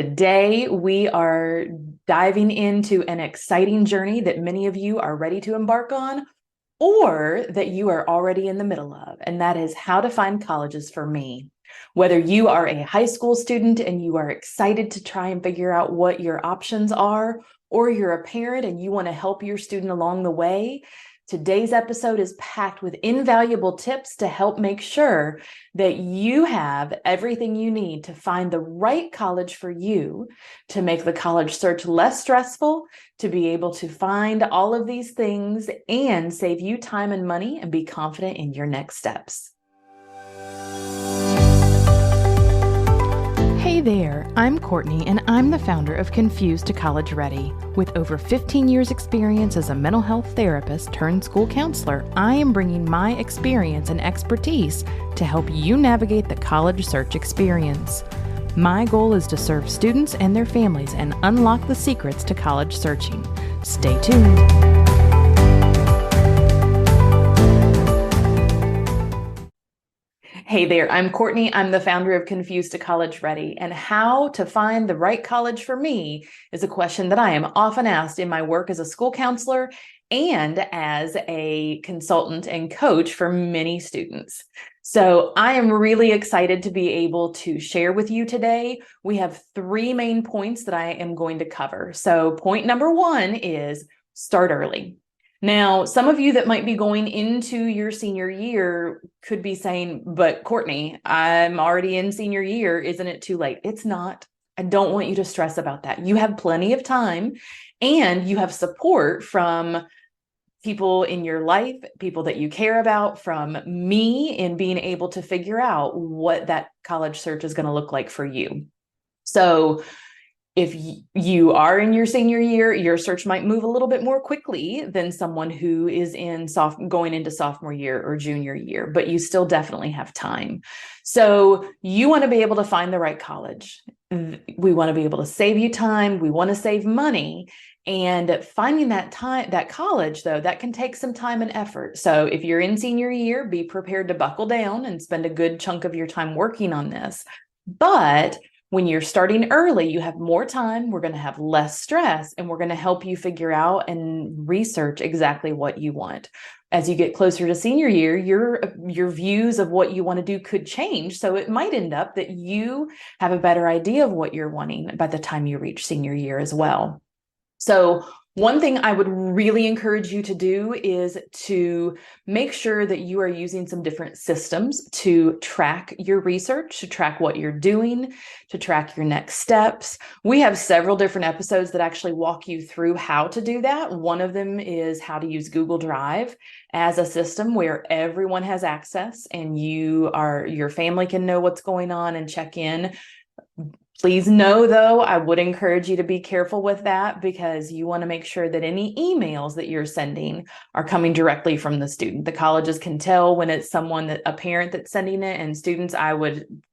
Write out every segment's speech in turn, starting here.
Today, we are diving into an exciting journey that many of you are ready to embark on, or that you are already in the middle of, and that is how to find colleges for me. Whether you are a high school student and you are excited to try and figure out what your options are, or you're a parent and you want to help your student along the way, today's episode is packed with invaluable tips to help make sure that you have everything you need to find the right college for you, to make the college search less stressful, to be able to find all of these things and save you time and money and be confident in your next steps. Hey there, I'm Courtney and I'm the founder of Confused to College Ready. With over 15 years experience as a mental health therapist turned school counselor, I am bringing my experience and expertise to help you navigate the college search experience. My goal is to serve students and their families and unlock the secrets to college searching. Stay tuned. Hey there, I'm Courtney. I'm the founder of Confused to College Ready, and how to find the right college for me is a question that I am often asked in my work as a school counselor and as a consultant and coach for many students. So I am really excited to be able to share with you today. We have three main points that I am going to cover. So point number one is start early. Now, some of you that might be going into your senior year could be saying, but Courtney, I'm already in senior year. Isn't it too late? It's not. I don't want you to stress about that. You have plenty of time and you have support from people in your life, people that you care about, from me in being able to figure out what that college search is going to look like for you. So if you are in your senior year, your search might move a little bit more quickly than someone who is going into sophomore year or junior year, but you still definitely have time. So you want to be able to find the right college. We want to be able to save you time. We want to save money. And finding that college, though, that can take some time and effort. So if you're in senior year, be prepared to buckle down and spend a good chunk of your time working on this. But when you're starting early, you have more time, we're going to have less stress, and we're going to help you figure out and research exactly what you want. As you get closer to senior year, your views of what you want to do could change. So it might end up that you have a better idea of what you're wanting by the time you reach senior year as well. So one thing I would really encourage you to do is to make sure that you are using some different systems to track your research, to track what you're doing, to track your next steps. We have several different episodes that actually walk you through how to do that. One of them is how to use Google Drive as a system where everyone has access and your family can know what's going on and check in. Please know, though, I would encourage you to be careful with that because you want to make sure that any emails that you're sending are coming directly from the student. The colleges can tell when it's a parent that's sending it, and students,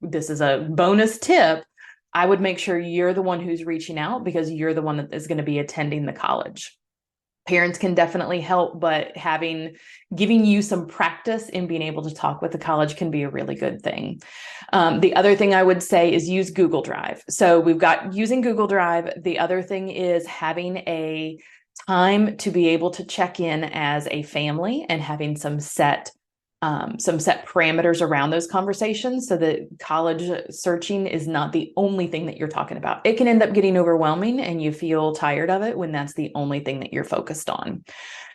this is a bonus tip, I would make sure you're the one who's reaching out because you're the one that is going to be attending the college. Parents can definitely help, but giving you some practice in being able to talk with the college can be a really good thing. The other thing I would say is use Google Drive. So we've got using Google Drive. The other thing is having a time to be able to check in as a family and having some set parameters around those conversations so that college searching is not the only thing that you're talking about. It can end up getting overwhelming and you feel tired of it when that's the only thing that you're focused on.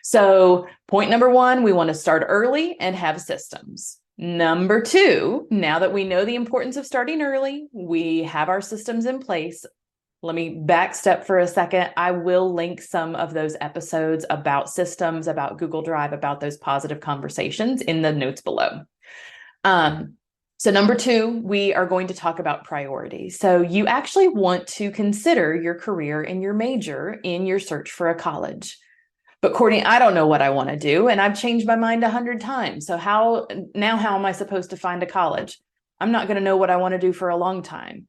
So point number one, we want to start early and have systems. Number two, now that we know the importance of starting early, we have our systems in place. Let me backstep for a second. I will link some of those episodes about systems, about Google Drive, about those positive conversations in the notes below. So number two, we are going to talk about priorities. So you actually want to consider your career and your major in your search for a college. But Courtney, I don't know what I want to do, and I've changed my mind 100 times. So how am I supposed to find a college? I'm not going to know what I want to do for a long time.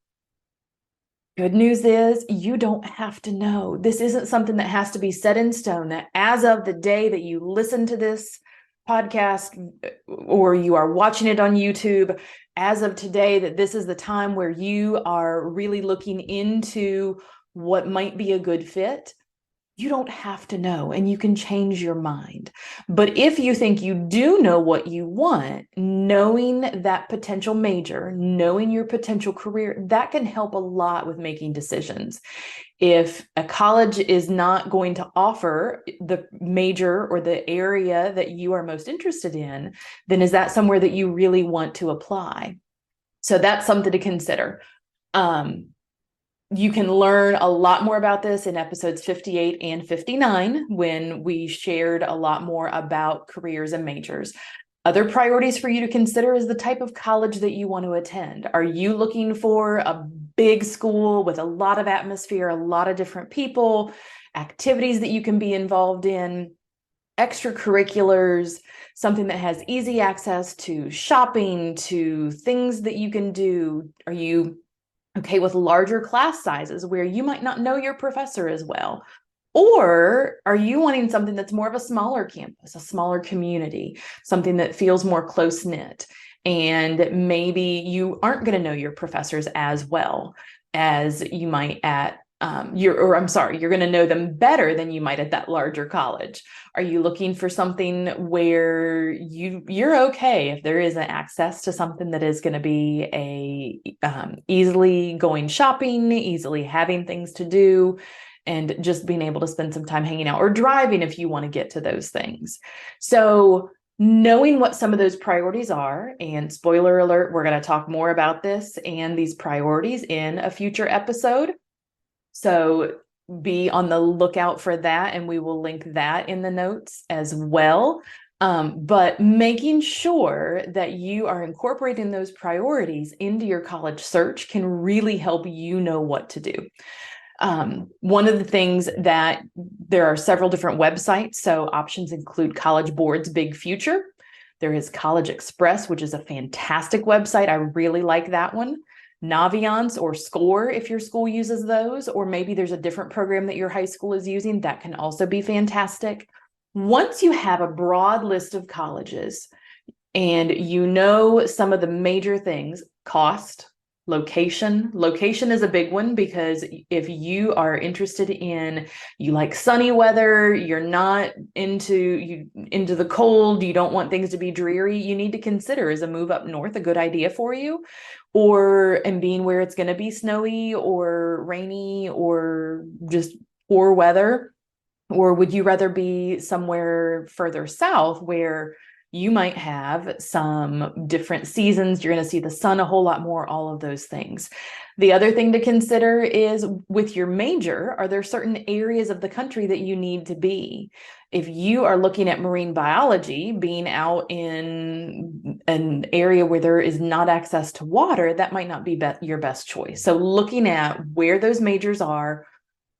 Good news is you don't have to know. This isn't something that has to be set in stone, that as of the day that you listen to this podcast or you are watching it on YouTube, as of today that this is the time where you are really looking into what might be a good fit, you don't have to know, and you can change your mind. But if you think you do know what you want, knowing that potential major, knowing your potential career, that can help a lot with making decisions. If a college is not going to offer the major or the area that you are most interested in, then is that somewhere that you really want to apply? So that's something to consider. You can learn a lot more about this in episodes 58 and 59 when we shared a lot more about careers and majors. Other priorities for you to consider is the type of college that you want to attend. Are you looking for a big school with a lot of atmosphere, a lot of different people, activities that you can be involved in, extracurriculars, something that has easy access to shopping, to things that you can do? Are you okay with larger class sizes where you might not know your professor as well? Or are you wanting something that's more of a smaller campus, a smaller community, something that feels more close-knit? And maybe you aren't going to know your professors as well as you might at you're going to know them better than you might at that larger college. Are you looking for something where you're okay if there isn't access to something that is going to be easily going shopping, easily having things to do, and just being able to spend some time hanging out or driving if you want to get to those things? So knowing what some of those priorities are, and spoiler alert, we're going to talk more about this and these priorities in a future episode. So be on the lookout for that, and we will link that in the notes as well. But making sure that you are incorporating those priorities into your college search can really help you know what to do. One of the things that there are several different websites. So options include College Board's Big Future. There is College Express, which is a fantastic website. I really like that one. Naviance or SCORE, if your school uses those, or maybe there's a different program that your high school is using, that can also be fantastic. Once you have a broad list of colleges and you know some of the major things, cost, location is a big one, because if you are interested in, you like sunny weather, you're not into the cold, you don't want things to be dreary, you need to consider, is a move up north a good idea for you? And being where it's going to be snowy or rainy or just poor weather? Or would you rather be somewhere further south where you might have some different seasons, you're going to see the sun a whole lot more, all of those things? The other thing to consider is, with your major, are there certain areas of the country that you need to be? If you are looking at marine biology, being out in an area where there is not access to water, that might not be your best choice. So looking at where those majors are,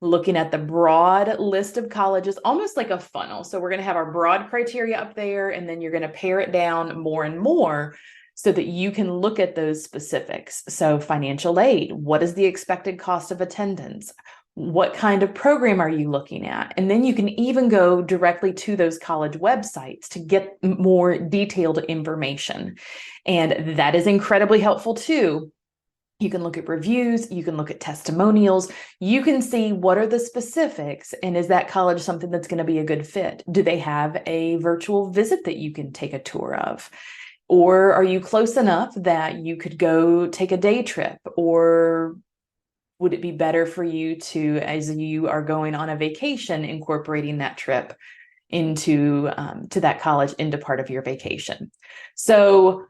looking at the broad list of colleges, almost like a funnel. So we're going to have our broad criteria up there, and then you're going to pare it down more and more so that you can look at those specifics. So financial aid, what is the expected cost of attendance? What kind of program are you looking at? And then you can even go directly to those college websites to get more detailed information. And that is incredibly helpful too. You can look at reviews, you can look at testimonials, you can see what are the specifics, and is that college something that's going to be a good fit? Do they have a virtual visit that you can take a tour of? Or are you close enough that you could go take a day trip? Or would it be better for you to, as you are going on a vacation, incorporating that trip into to that college into part of your vacation? So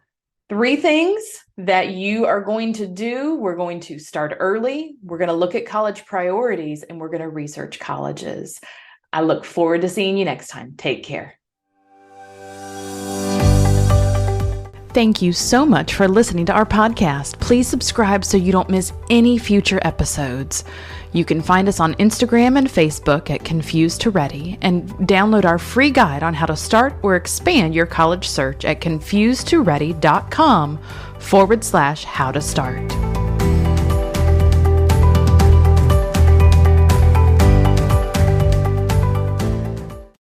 3 things that you are going to do. We're going to start early. We're going to look at college priorities, and we're going to research colleges. I look forward to seeing you next time. Take care. Thank you so much for listening to our podcast. Please subscribe so you don't miss any future episodes. You can find us on Instagram and Facebook at Confused to Ready, and download our free guide on how to start or expand your college search at confusedtoready.com/how to start.